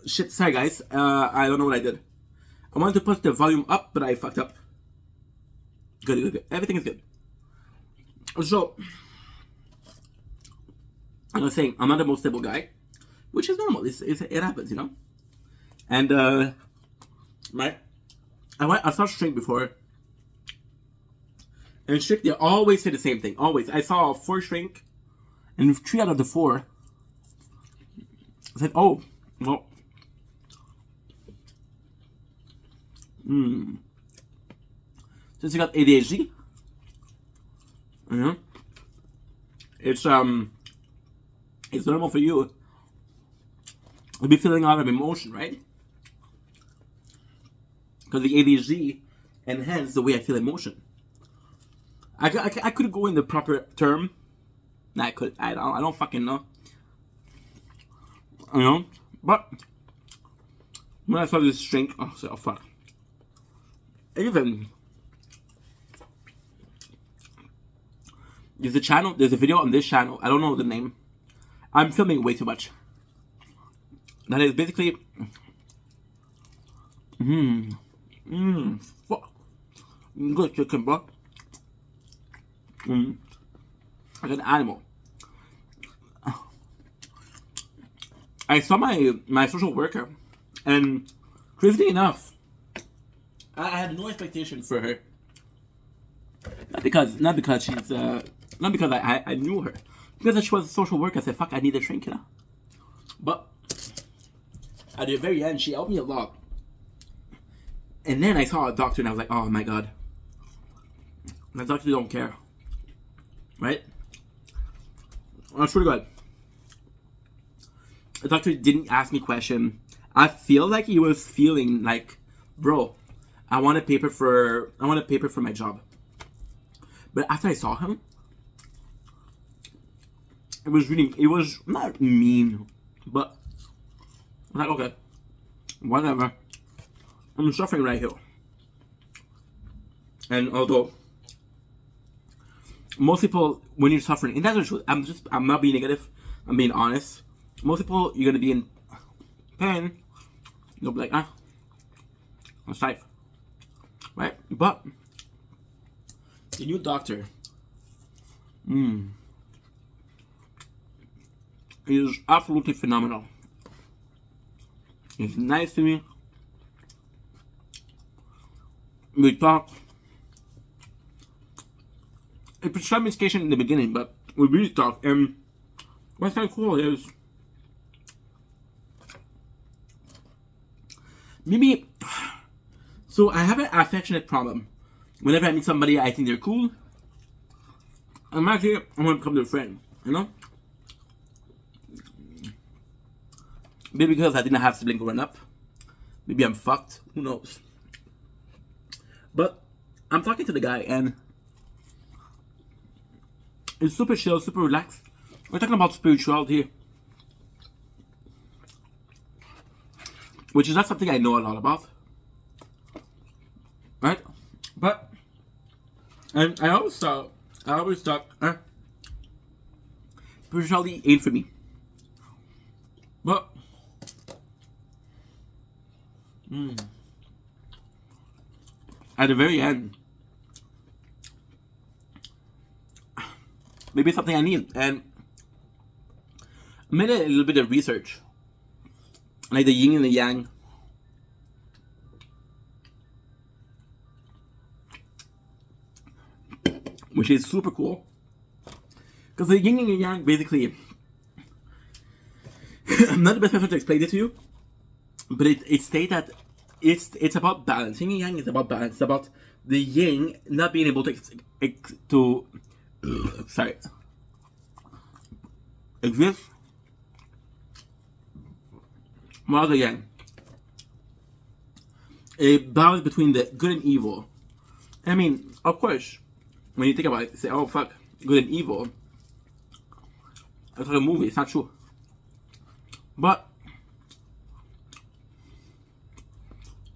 Shit, sorry guys. I don't know what I did. I wanted to put the volume up, but I fucked up. Good, good, good. Everything is good. So, I was saying, I'm not the most stable guy, which is normal. It happens, you know? And, I saw Shrink before. And Shrink, they always say the same thing. Always. I saw 4 Shrink, and 3 out of the 4 said, oh, well, since you got ADHD, you know, it's normal for you to be feeling a lot of emotion, right? Because the ADHD enhances the way I feel emotion. I could go in the proper term. Nah, I could. I don't fucking know. You know, but when I saw this Shrink, oh fuck. Even there's a video on this channel. I don't know the name. I'm filming way too much. That is basically, fuck, good chicken, bro. Like an animal. I saw my social worker, and crazy enough, I had no expectation for her. Not because she's not because I knew her, because she was a social worker. I said, "Fuck, I need a drink," you know. But at the very end, she helped me a lot. And then I saw a doctor, and I was like, "Oh my god, my doctor don't care, right?" I swear to God, the doctor didn't ask me question. I feel like he was feeling like, bro, I want a paper for my job. But after I saw him, it was not mean, but I'm like, okay, whatever. I'm suffering right here. And although most people, when you're suffering, and that's the truth, I'm not being negative, I'm being honest. Most people, you're gonna be in pain, you'll be like, I'm safe, right? But the new doctor, is absolutely phenomenal. He's nice to me. We talk. He prescribed medication in the beginning, but we really talk. And what's kind of cool is maybe. So I have an affectionate problem. Whenever I meet somebody, I think they're cool. I'm want to become their friend. You know. Maybe because I didn't have siblings growing up. Maybe I'm fucked. Who knows? But I'm talking to the guy, and it's super chill, super relaxed. We're talking about spirituality, which is not something I know a lot about, right? But and I always thought spirituality ain't for me. But at the very end, maybe it's something I need. And I made a little bit of research, like the yin and the yang. Which is super cool. Because the yin and the yang, basically, I'm not the best person to explain it to you, but it states that it's about balance. Yin and yang is about balance. It's about the yin not being able to exist, while the yang, a balance between the good and evil. I mean, of course, when you think about it, you say, "Oh fuck, good and evil." It's like a movie. It's not true, but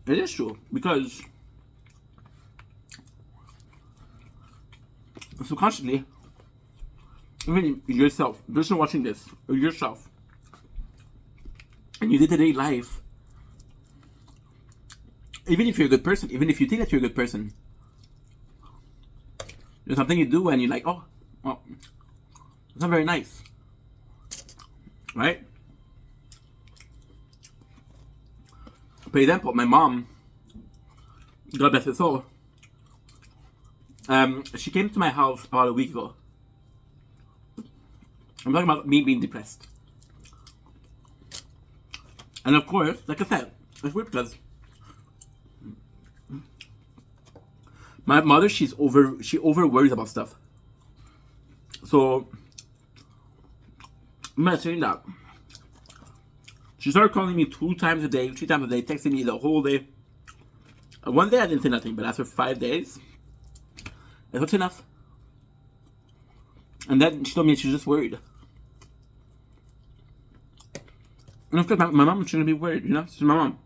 it is true because subconsciously, even yourself, the person watching this, or yourself, in your day-to-day life, even if you're a good person, even if you think that you're a good person, there's something you do and you're like, oh, well, it's not very nice, right? For example, my mom, God bless her soul, she came to my house about a week ago. I'm talking about me being depressed. And of course, like I said, it's weird because my mother, she over worries about stuff. So I'm not saying that. She started calling me 2 times a day, 3 times a day, texting me the whole day. One day I didn't say nothing, but after 5 days, that's enough. And then she told me she's just worried. And of course, my mom shouldn't be worried, you know? She's my mom.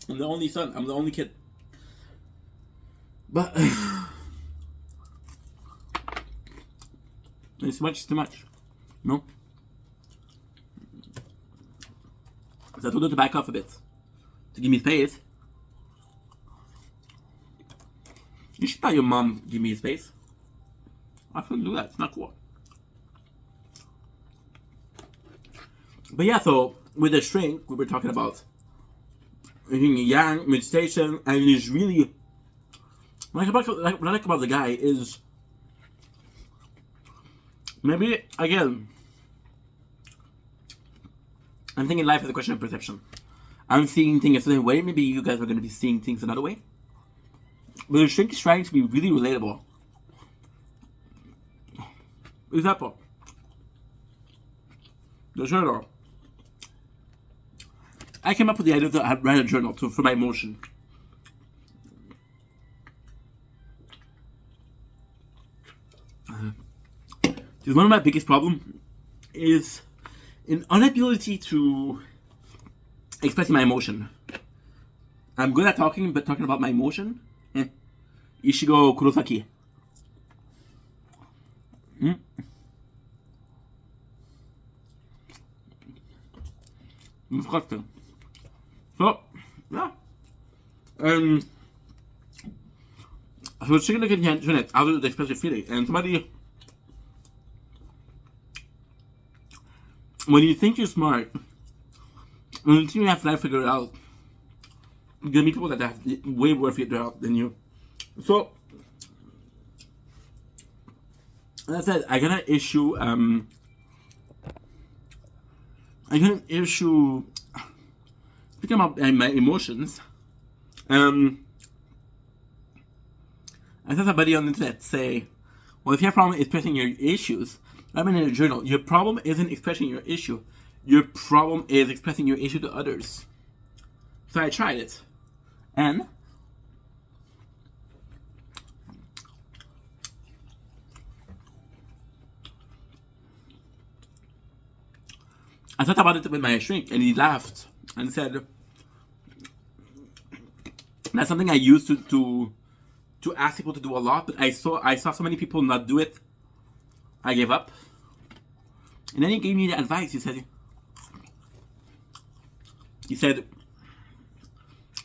I'm the only son. I'm the only kid. But it's too much. No? So I told her to back off a bit. To give me space. You should let your mom give me space. I couldn't do that. It's not cool. But yeah, so with the shrink, we were talking about yin yang, meditation, and it's really what I like about the guy is maybe again I'm thinking life is a question of perception. I'm seeing things a certain way, maybe you guys are going to be seeing things another way. But the shrink is trying to be really relatable. Example, the journal. I came up with the idea to write a journal for my emotion. Because one of my biggest problems is an inability to expressing my emotion. I'm good at talking, but talking about my emotion, Ishigo Kurosaki. Disgusting. So, yeah. So it's going to get internet out of the expressive feeling. And somebody, when you think you're smart, when you think you have life figured out, you're going to meet people that have way more figured out than you. So, as I said, I'm going to issue, speaking about my emotions, I saw somebody on the internet say, well, if you have a problem expressing your issues, I'm in a journal. Your problem isn't expressing your issue. Your problem is expressing your issue to others. So I tried it. And I thought about it with my shrink, and he laughed and said, that's something I used to ask people to do a lot, but I saw so many people not do it, I gave up. And then he gave me the advice. He said,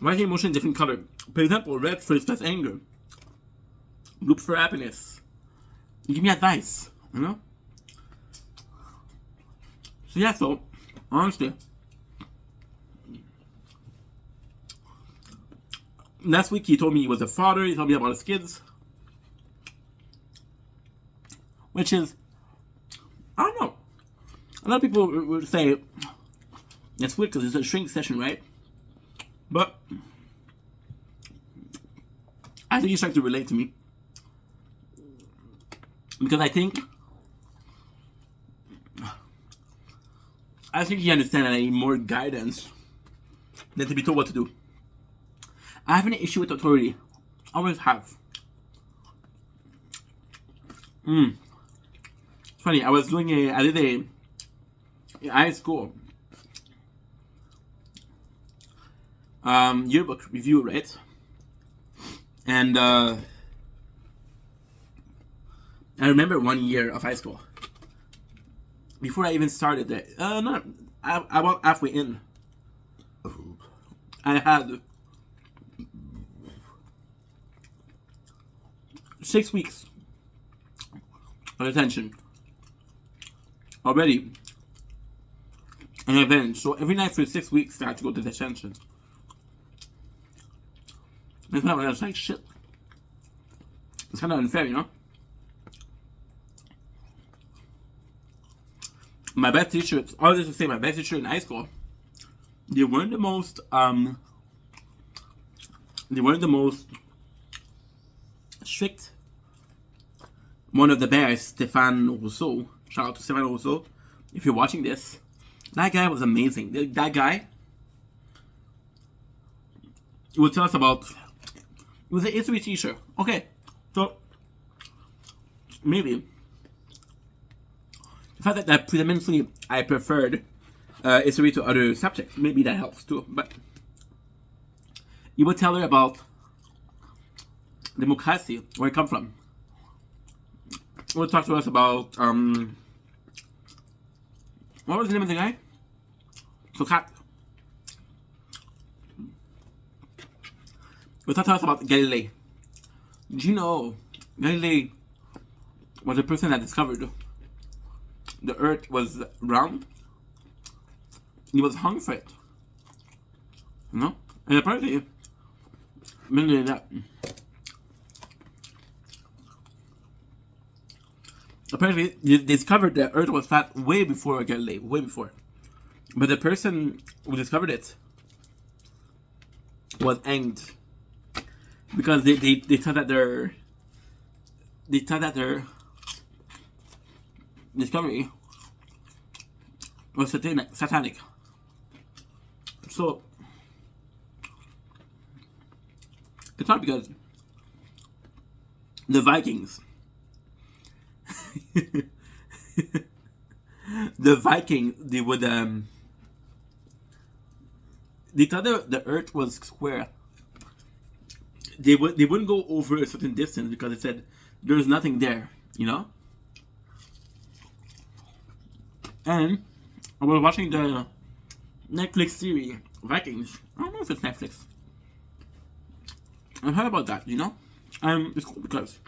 write your emotion in different color. For example, red for express anger, blue for happiness. He gave me advice, you know? So yeah, so honestly, last week he told me he was a father. He told me about his kids, which is, I don't know. A lot of people would say it's weird because it's a shrink session, right? But I think he's trying to relate to me because I think he understands that I need more guidance than to be told what to do. I have an issue with authority. Always have. It's funny, I did a high school yearbook review, right? And I remember one year of high school. Before I even started it, I about halfway in, I had 6 weeks of detention already. And then, so every night for 6 weeks, I had to go to detention. It's kind of like shit. It's kind of unfair, you know? My best teacher, all this to say, my best teacher in high school, they weren't the most strict. One of the best, Stéphane Rousseau. Shout out to Stéphane Rousseau. If you're watching this, that guy was amazing. That guy, he would tell us about, he was a history teacher. Okay, so maybe the fact that predominantly I preferred history to other subjects, maybe that helps too. But he would tell her about democracy, where it come from. He would talk to us about what was the name of the guy? Socrates. We talked to us about Galilei. Did you know Galilei was the person that discovered the Earth was round? He was hung for it. You know? And apparently, mainly that. Apparently, they discovered that Earth was flat way before Galilei, way before. But the person who discovered it was hanged because they thought that their discovery was satanic. So it's not because the Vikings they would they thought the Earth was square. They wouldn't go over a certain distance because it said there's nothing there, you know. And I was watching the Netflix series Vikings. I don't know if it's Netflix. I heard about that, you know. It's cool because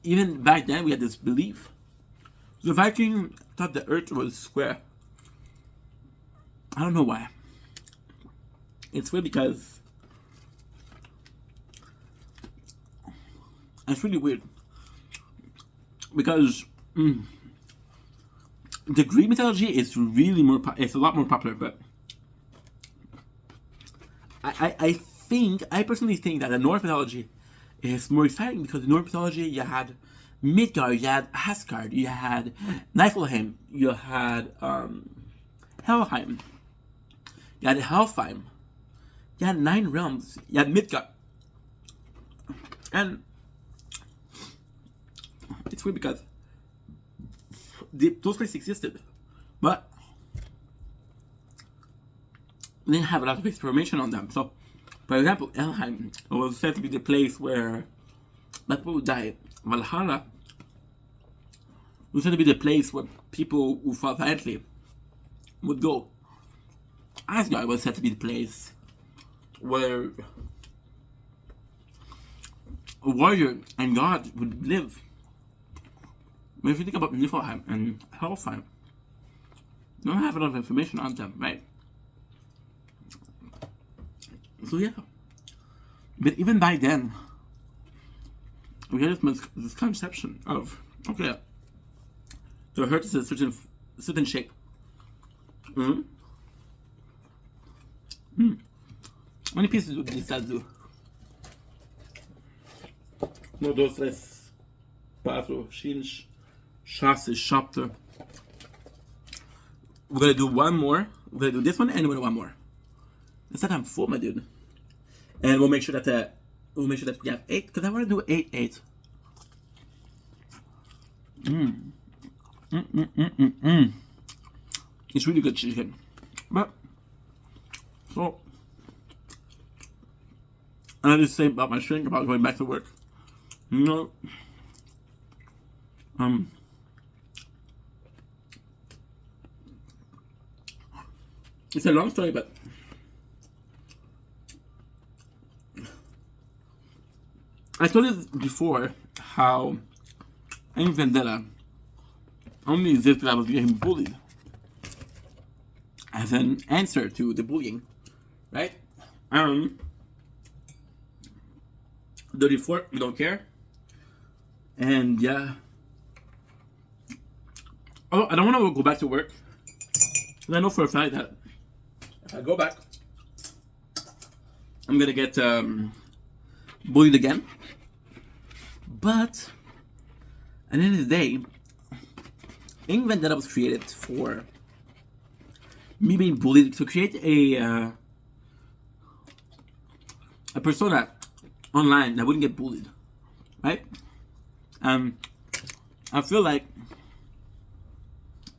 even back then we had this belief. The Viking thought the Earth was square. I don't know why. It's weird because it's really weird because the Greek mythology is really it's a lot more popular, but I personally think that the Norse mythology is more exciting because in Norse mythology you had Midgard, you had Asgard, you had Niflheim, you had Helheim, you had Helfheim, you had 9 realms, you had Midgard, and it's weird because those places existed, but we didn't have a lot of information on them. So, for example, Helheim was said to be the place where people would die. Valhalla was said to be the place where people who fought valiantly would go. Asgard was said to be the place where a warrior and god would live. But if you think about Niflheim and Helfheim, you don't have a lot of information on them, right? So yeah. But even by then, we had this conception of, okay, the Earth is a certain shape. How many pieces would this do? 1, 2, 3, 4, 5, 6, 7. We're gonna do one more. We're gonna do this one and we're gonna do one more. It's that I'm full, my dude. And we'll make sure that we have 8 because I want to do 8. It's really good chicken. But so and I just say about my shrink about going back to work. You know, 1, it's a long story, but I told you before how in Vendetta only exists because I was getting bullied as an answer to the bullying, right? 34, we don't care. And yeah. Oh, I don't want to go back to work. I know for a fact that if I go back, I'm gonna get bullied again. But at the end of the day, Ink Vendetta was created for me being bullied, to create a persona online that wouldn't get bullied, right? I feel like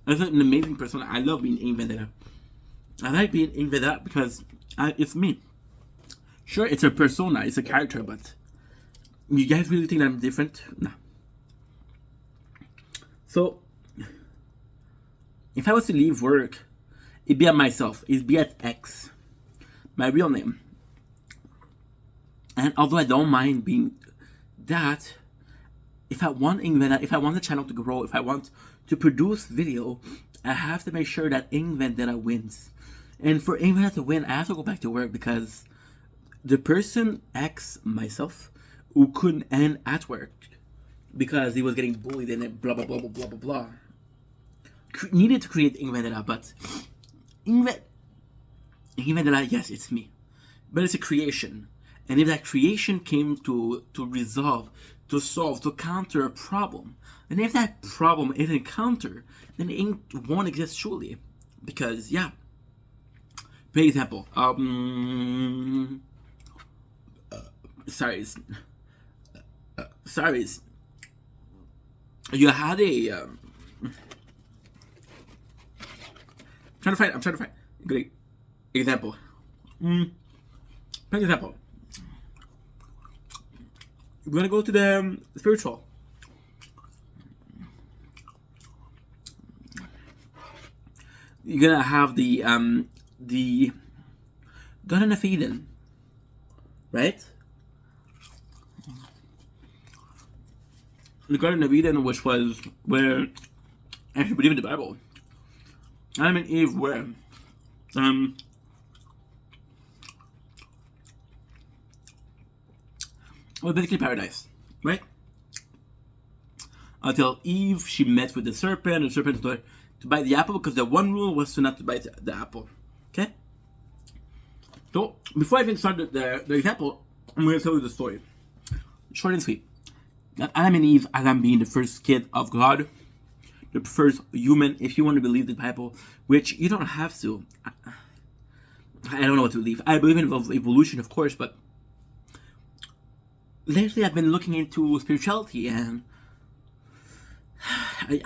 it's an amazing persona. I love being Ink Vendetta. I like being Ink Vendetta because it's me. Sure, it's a persona, it's a character, but you guys really think that I'm different? No. So, if I was to leave work, it'd be at myself. It'd be at X, my real name. And although I don't mind being that, if I want Ink, if I want the channel to grow, if I want to produce video, I have to make sure that Ink Vendetta wins. And for Ink Vendetta to win, I have to go back to work because the person X, myself, who couldn't end at work because he was getting bullied and blah blah blah blah blah blah blah, needed to create Ink Vendetta, but Ink Vendetta, yes, it's me, but it's a creation. And if that creation came to resolve, to solve, to counter a problem, and if that problem isn't countered, then Ink won't exist truly. Because, yeah. For example, you had a, I'm trying to find a good example. For example, we're gonna go to the spiritual. You're gonna have the Garden of Eden, right? The Garden of Eden, which was where, if you believe in the Bible, Adam and Eve were well, basically paradise, right? Until Eve, she met with the serpent told her to bite the apple because the one rule was to not to bite the apple. Okay? So, before I even start the example, I'm going to tell you the story. Short and sweet. That Adam and Eve, Adam being the first kid of God, the first human, if you want to believe the Bible, which you don't have to. I don't know what to believe. I believe in evolution, of course, but lately I've been looking into spirituality, and I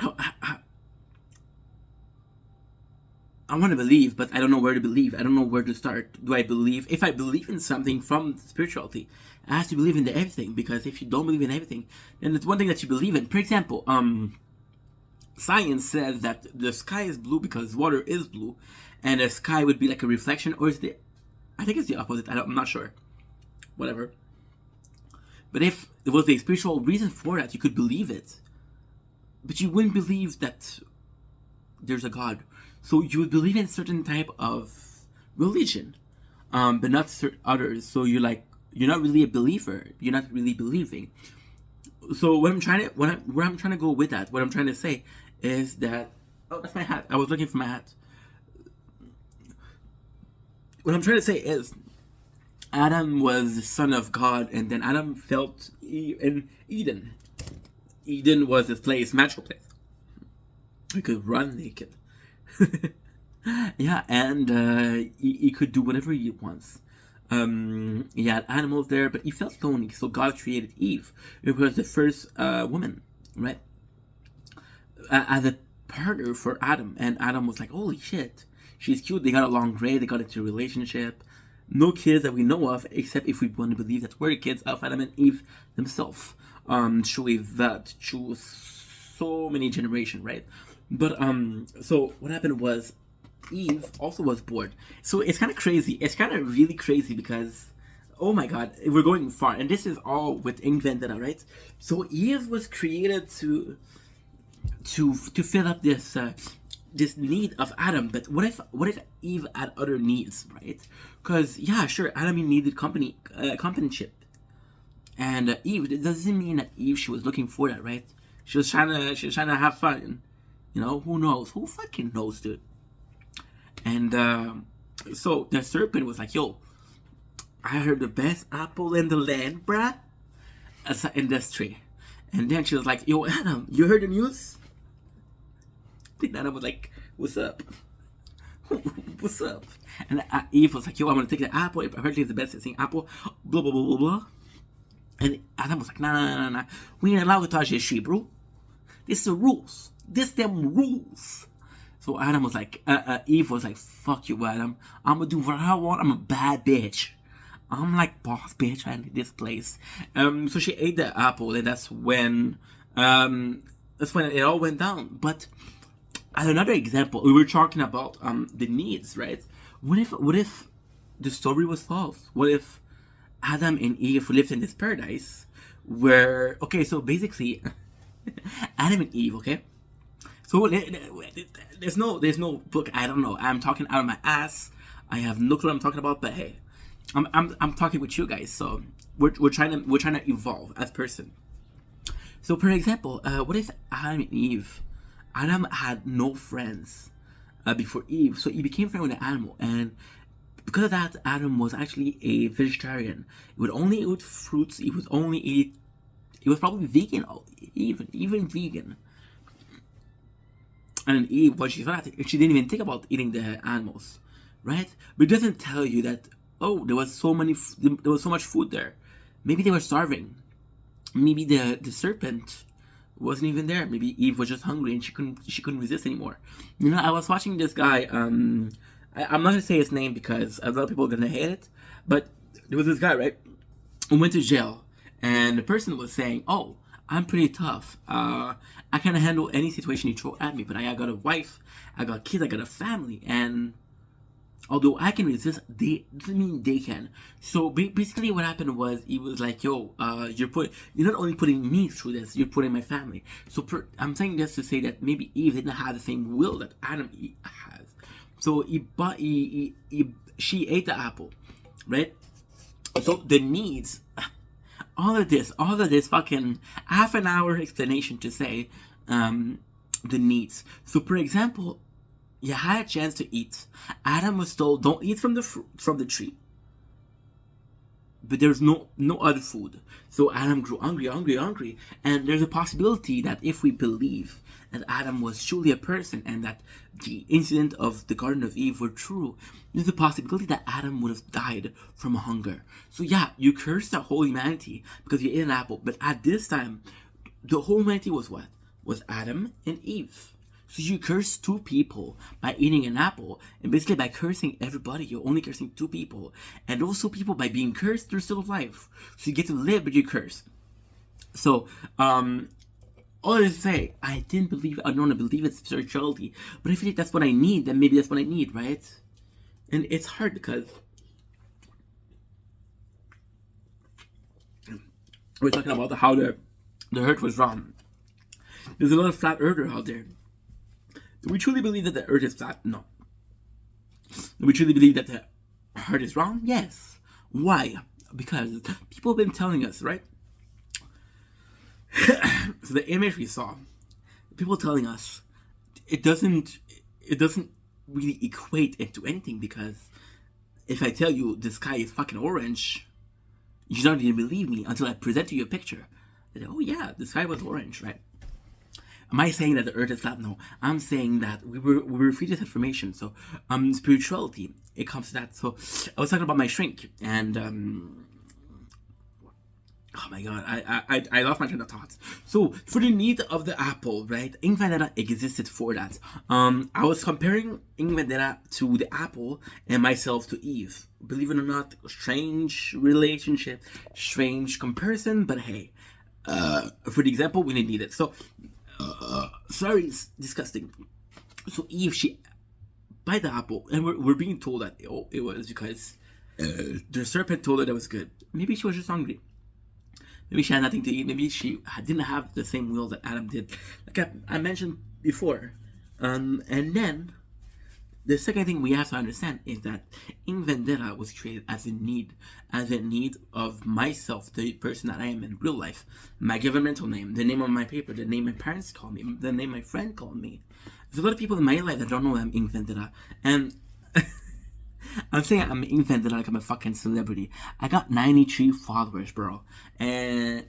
want to believe, but I don't know where to believe. I don't know where to start. Do I believe? If I believe in something from spirituality, I have to believe in everything, because if you don't believe in everything, then it's one thing that you believe in. For example, science says that the sky is blue because water is blue, and the sky would be like a reflection, or is it? I think it's the opposite. I'm not sure. Whatever. But if there was a spiritual reason for that, you could believe it. But you wouldn't believe that there's a God. So you would believe in a certain type of religion, but not certain others. So you're not really a believer. You're not really believing. So where I'm trying to go with that, what I'm trying to say is that, oh, that's my hat. I was looking for my hat. What I'm trying to say is, Adam was the son of God, and then Adam felt in Eden. Eden was his place, magical place. He could run naked. Yeah, and he could do whatever he wants. He had animals there, but he felt lonely, so God created Eve. It was the first woman, right? As a partner for Adam, and Adam was like, holy shit, she's cute. They got along great. They got into a relationship. No kids that we know of, except if we want to believe that we're the kids of Adam and Eve themselves. Through so many generations, right? But so what happened was, Eve also was born. So it's kind of crazy. It's kind of really crazy because, oh my God, we're going far, and this is all with Ink Vendetta, right? So Eve was created to fill up this this need of Adam. But what if Eve had other needs, right? Because yeah, sure, Adam needed companionship, and Eve, it doesn't mean that Eve, she was looking for that, right? She was trying to have fun, you know. Who knows? Who fucking knows, dude? And so the serpent was like, "Yo, I heard the best apple in the land, bruh, in this tree." And then she was like, "Yo, Adam, you heard the news?" And Adam was like, "What's up? What's up?" And Eve was like, "Yo, I'm gonna take the apple. Apparently, it's the best thing apple." Blah blah blah blah blah. And Adam was like, "Nah. We ain't allowed to touch this tree, bro. This is the rules. This them rules." So Adam was like, Eve was like, "Fuck you, Adam. I'm gonna do what I want. I'm a bad bitch. I'm like boss bitch. I need this place." So she ate the apple, and that's when it all went down. But as another example, we were talking about the needs, right? What if the story was false? What if Adam and Eve lived in this paradise where, okay, so basically Adam and Eve, okay? So there's no book. I don't know. I'm talking out of my ass. I have no clue what I'm talking about. But hey, I'm talking with you guys. So we're trying to evolve as person. So for example, what if Adam and Eve? Adam had no friends before Eve, so he became friends with an animal, and because of that, Adam was actually a vegetarian. He would only eat fruits. He would only eat. He was probably vegan, even vegan. And Eve, when she found out, she didn't even think about eating the animals, right? But it doesn't tell you that, oh, there was so much food there. Maybe they were starving. Maybe the serpent wasn't even there. Maybe Eve was just hungry and she couldn't resist anymore. You know, I was watching this guy. I'm not gonna say his name because a lot of people are gonna hate it. But there was this guy, right, who went to jail, and the person was saying, "Oh, I'm pretty tough. I can handle any situation you throw at me. But I got a wife, I got kids, I got a family, and although I can resist, they doesn't mean they can." So basically, what happened was he was like, "Yo, you're not only putting me through this, you're putting my family." So I'm saying this to say that maybe Eve didn't have the same will that Adam has. So she ate the apple, right? So the needs, all of this fucking half an hour explanation to say, the needs. So for example, you had a chance to eat. Adam was told, "Don't eat from the tree." But there's no other food. So Adam grew hungry, and there's a possibility that if we believe that Adam was truly a person and that the incident of the Garden of Eve were true, there's a possibility that Adam would have died from hunger. So yeah, you cursed the whole humanity because you ate an apple. But at this time, the whole humanity was what? Was Adam and Eve. So you curse two people by eating an apple, and basically by cursing everybody, you're only cursing two people. And those two people, by being cursed, they're still alive. So you get to live, but you curse. So, all I say, I don't want to believe it's spirituality, but if that's what I need, then maybe that's what I need, right? And it's hard because we're talking about how the earth was wrong. There's a lot of flat earthers out there. Do we truly believe that the earth is flat? No. Do we truly believe that the earth is wrong? Yes. Why? Because people have been telling us, right? So the image we saw, people telling us, it doesn't really equate into anything, because if I tell you the sky is fucking orange, you don't even believe me until I present you a picture. Oh yeah, the sky was orange, right? Am I saying that the earth is flat? No. I'm saying that we were feeding this information. So, spirituality, it comes to that. So, I was talking about my shrink, and, oh my god, I lost my train of thought. So, for the need of the apple, right, Ink Vendetta existed for that. I was comparing Ink Vendetta to the apple and myself to Eve. Believe it or not, strange relationship, strange comparison, but hey, for the example, we didn't need it. So, sorry, it's disgusting. So Eve, she bite the apple, and we're being told that it was because the serpent told her that was good. Maybe she was just hungry. Maybe she had nothing to eat. Maybe she didn't have the same will that Adam did. Like I mentioned before. And then the second thing we have to understand is that in Vendetta was created as a need of myself, the person that I am in real life, my governmental name, the name of my paper, the name my parents call me, the name my friend called me. There's a lot of people in my life that don't know that I'm in Vendetta, and I'm saying I'm in Vendetta like I'm a fucking celebrity. I got 93 followers, bro, and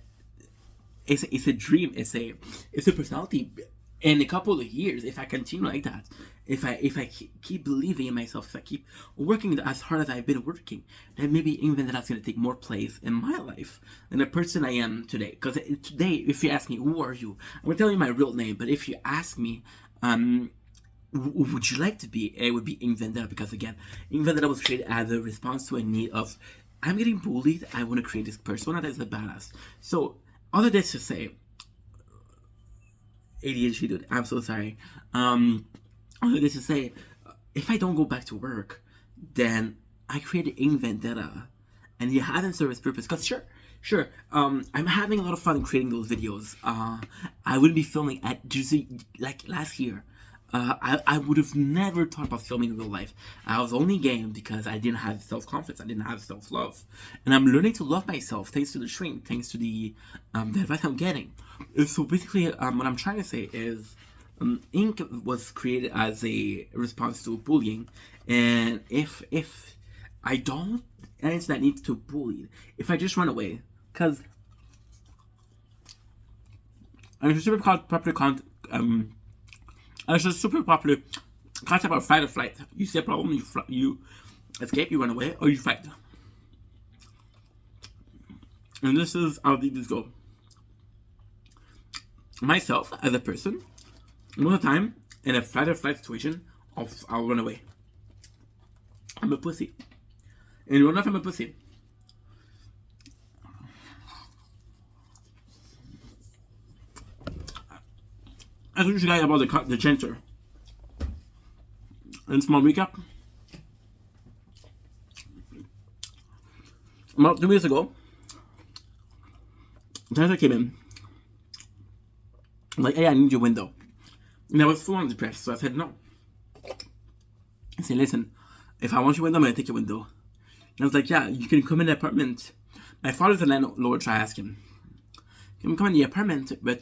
it's a dream. It's a personality. In a couple of years, if I continue like that, if I keep believing in myself, if I keep working as hard as I've been working, then maybe even that's going to take more place in my life than the person I am today. Because today, if you ask me, who are you? I'm going to tell you my real name. But if you ask me, would you like to be? It would be in Vendetta, because again, in Vendetta was created as a response to a need of, I'm getting bullied, I want to create this persona that is a badass. So, all of this to say, ADHD dude, I'm so sorry. All of this to say, if I don't go back to work, then I created in Vendetta, and it hasn't served its purpose. Because sure, I'm having a lot of fun creating those videos. I would be filming at like last year. I would have never thought about filming in real life. I was only game because I didn't have self-confidence. I didn't have self-love. And I'm learning to love myself thanks to the shrink, thanks to the advice I'm getting. So basically, what I'm trying to say is, Ink was created as a response to bullying. And if I don't answer that need to bully, if I just run away, because I'm a super popular it's a super popular concept about fight or flight. You see a problem, you escape, you run away, or you fight. And this is how these go. Myself, as a person, most of the time, in a fight or flight situation, I'll run away. I'm a pussy. And you don't know if I'm a pussy. I told you guys about the gender. And small recap. About 2 weeks ago, Jessica came in. I'm like, hey, I need your window. And I was full on depressed, so I said no. I said, listen, if I want your window, I'm gonna take your window. And I was like, yeah, you can come in the apartment. My father's a landlord, so I asked him, can you come in the apartment, but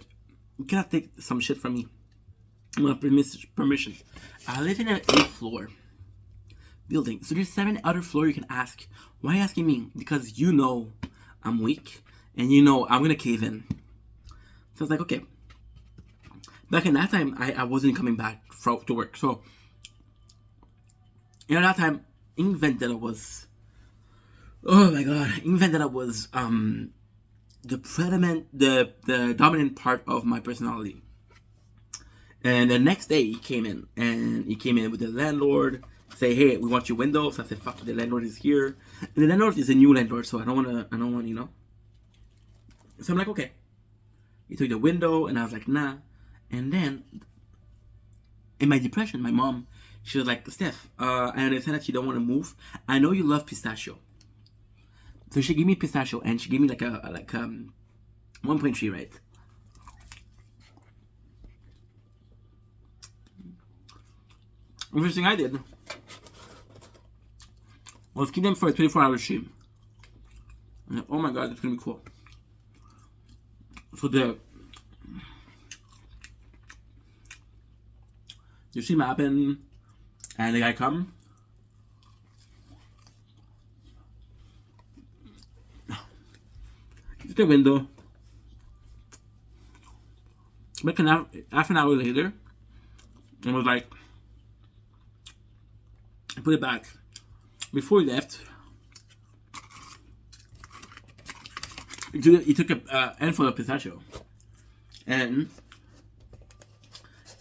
you cannot take some shit from me. I'm gonna permission. I live in an 8th floor building, so there's 7 other floors you can ask. Why are you asking me? Because you know I'm weak, and you know I'm gonna cave in. So I was like, okay. Back in that time, I wasn't coming back to work. So, in that time, in Vendetta was, oh my god, in Vendetta was the dominant part of my personality. And the next day he came in with the landlord, say, hey, we want your window. So I said, fuck, the landlord is here. And the landlord is a new landlord, so I don't want, you know. So I'm like, okay. He took the window, and I was like, nah. And then, in my depression, my mom, she was like, Steph, I understand that you don't want to move. I know you love pistachio. So she gave me pistachio, and she gave me like 1.3, right? The first thing I did was keep them for a 24-hour stream. And oh my god, it's gonna be cool. So the stream happened, and the guy come. The window. Like half an hour later, and was like, I put it back. Before he left, he took a handful of pistachio, and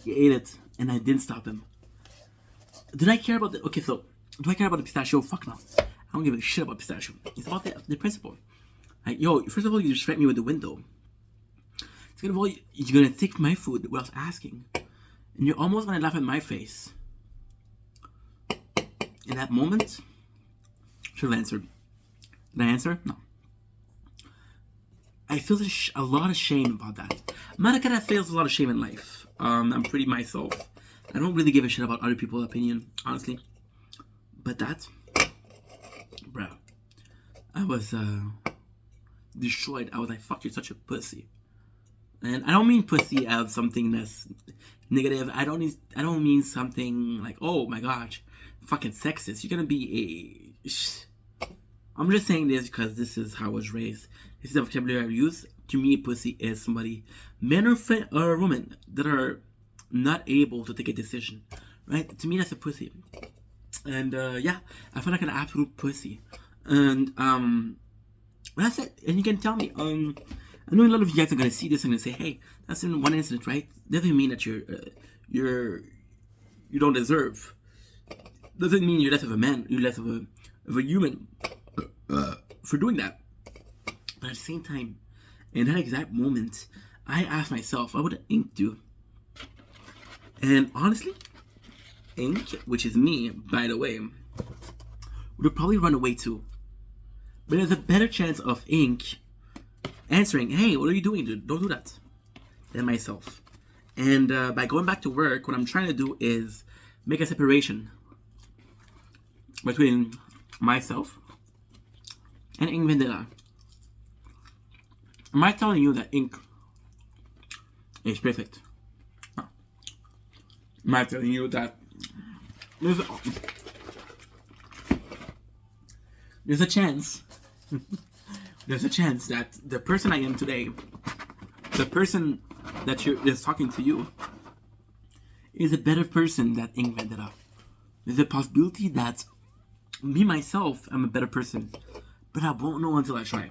he ate it, and I didn't stop him. Did I care about the? Okay, so do I care about the pistachio? Fuck no. I don't give a shit about pistachio. It's about the principle. Like, yo, first of all, you distract me with the window. Second of all, you're gonna take my food without asking, and you're almost gonna laugh at my face. in that moment, should have answered. Did I answer? No. I feel a lot of shame about that. I'm not a guy that feels a lot of shame in life. I'm pretty myself. I don't really give a shit about other people's opinion, honestly. But that, bro, I was destroyed. I was like, fuck, you're such a pussy. And I don't mean pussy as something that's negative. I don't mean something like, oh my gosh, fucking sexist. You're gonna be a... I'm just saying this because this is how I was raised. This is the vocabulary I use. To me, pussy is somebody, men or women, that are not able to take a decision. Right? To me, that's a pussy. And yeah, I feel like an absolute pussy. And that's it. And you can tell me, I know a lot of you guys are gonna see this and gonna say, "Hey, that's in one incident, right? Doesn't mean that you don't deserve. Doesn't mean you're less of a man. You're less of a human for doing that." But at the same time, in that exact moment, I asked myself, "What would Ink do?" And honestly, Ink, which is me, by the way, would probably run away too. But there's a better chance of Ink answering, "Hey, what are you doing, dude? Don't do that," than myself. And by going back to work, what I'm trying to do is make a separation between myself and Ink Vendetta. Am I telling you that Ink is perfect? No. Am I telling you that there's a chance there's a chance that the person I am today, the person that is talking to you, is a better person than Ink Vendetta. There's a possibility that me myself, I'm a better person, but I won't know until I try.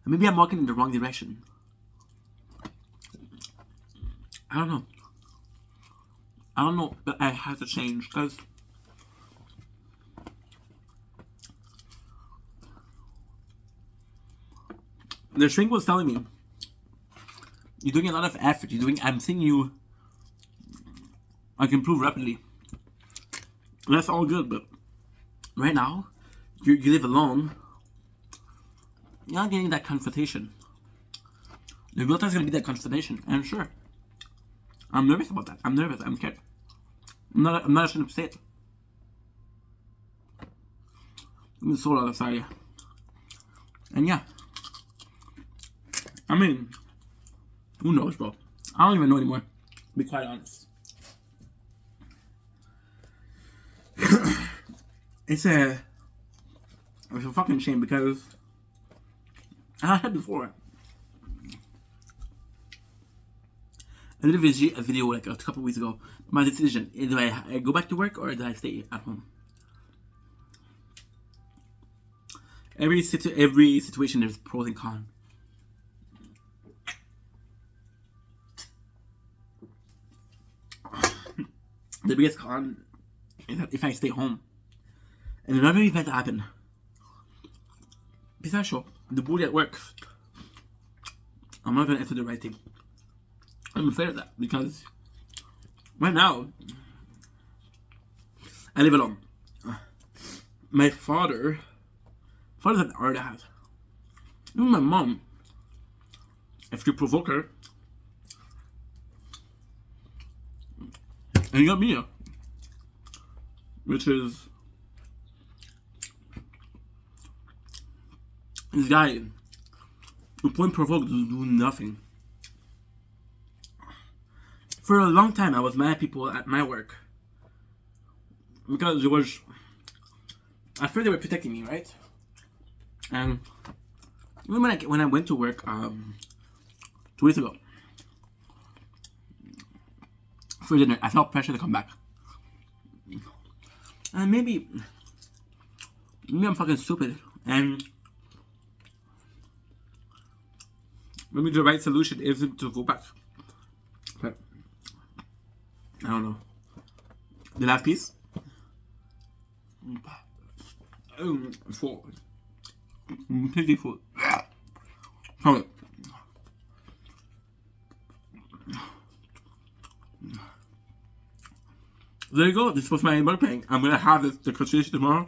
Maybe I'm walking in the wrong direction. I don't know, but I have to change because the shrink was telling me, "You're doing a lot of effort. I'm seeing you. I can improve rapidly." And that's all good, but right now, you live alone. You're not getting that confrontation. The real time's gonna be that confrontation, and sure, I'm nervous about that. I'm nervous. I'm scared. I'm not ashamed to say it. I'm so out of sorry. And yeah, I mean, who knows, bro? I don't even know anymore. To be quite honest. It's a fucking shame because I had before. I did a video like a couple weeks ago. My decision: do I go back to work or do I stay at home? Every situation there's pros and cons. The biggest con is that if I stay home and another event happen, besides show the bully at work, I'm not gonna answer the right thing. I'm afraid of that because right now I live alone. My father's an hard ass. Even my mom, if you provoke her, and you got Mia, which is this guy who point provoked to do nothing. For a long time, I was mad at people at my work because at first they were protecting me, right? And even when I went to work 2 weeks ago for dinner, I felt pressure to come back. And maybe I'm fucking stupid, and maybe the right solution isn't to go back. But I don't know. The last piece? Full. Pretty full. Hold it. there you go. This was my mukbang. I'm gonna have the continuation tomorrow.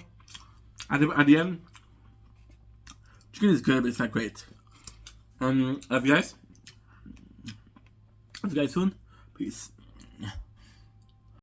At the end, chicken is good, but it's not great. Love you guys. See you guys soon. Peace.